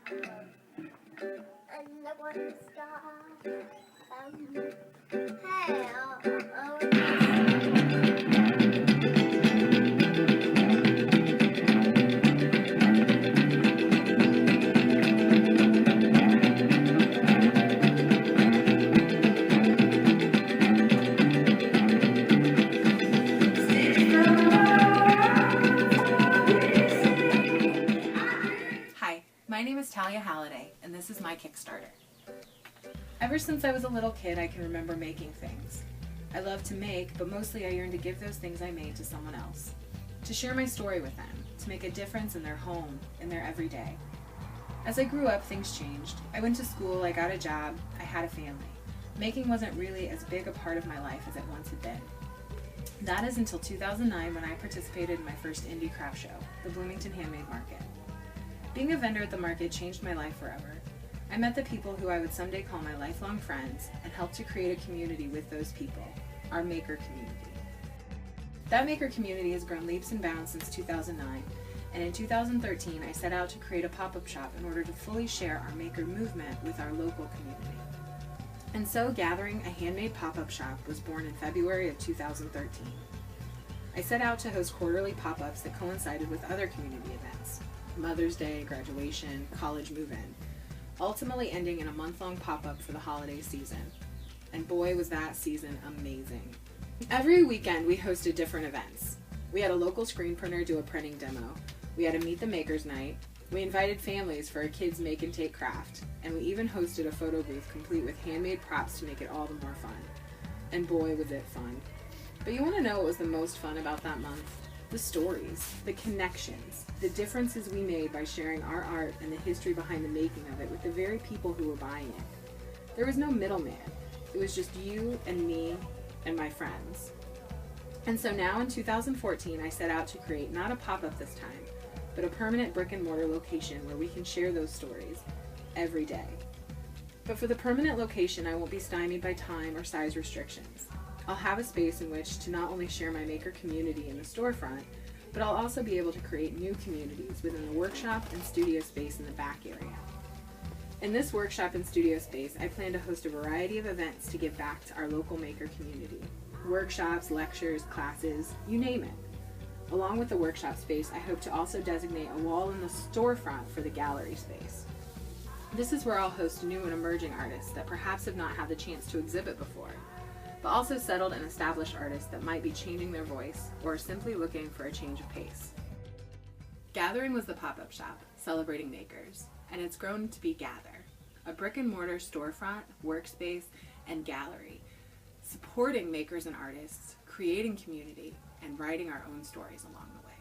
And the one stop. Hey, Hi, my name is Talia Halliday, and this is my Kickstarter. Ever since I was a little kid, I can remember making things. I love to make, but mostly I yearn to give those things I made to someone else. To share my story with them, to make a difference in their home, in their everyday. As I grew up, things changed. I went to school, I got a job, I had a family. Making wasn't really as big a part of my life as it once had been. That is until 2009 when I participated in my first indie craft show, the Bloomington Handmade Market. Being a vendor at the market changed my life forever. I met the people who I would someday call my lifelong friends and helped to create a community with those people, our maker community. That maker community has grown leaps and bounds since 2009, and in 2013 I set out to create a pop-up shop in order to fully share our maker movement with our local community. And so Gathering, a handmade pop-up shop, was born in February of 2013. I set out to host quarterly pop-ups that coincided with other community events. Mother's Day, graduation, college move-in, ultimately ending in a month-long pop-up for the holiday season. And boy, was that season amazing. Every weekend we hosted different events. We had a local screen printer do a printing demo. We had a Meet the Makers night. We invited families for a kids make and take craft. And we even hosted a photo booth complete with handmade props to make it all the more fun. And boy, was it fun. But you want to know what was the most fun about that month? The stories, the connections, the differences we made by sharing our art and the history behind the making of it with the very people who were buying it. There was no middleman. It was just you and me and my friends. And so now in 2014, I set out to create not a pop-up this time, but a permanent brick and mortar location where we can share those stories every day. But for the permanent location, I won't be stymied by time or size restrictions. I'll have a space in which to not only share my maker community in the storefront, but I'll also be able to create new communities within the workshop and studio space in the back area. In this workshop and studio space, I plan to host a variety of events to give back to our local maker community. Workshops, lectures, classes, you name it. Along with the workshop space, I hope to also designate a wall in the storefront for the gallery space. This is where I'll host new and emerging artists that perhaps have not had the chance to exhibit before, but also settled and established artists that might be changing their voice or are simply looking for a change of pace. Gathering was the pop-up shop, celebrating makers, and it's grown to be Gather, a brick and mortar storefront, workspace, and gallery, supporting makers and artists, creating community, and writing our own stories along the way.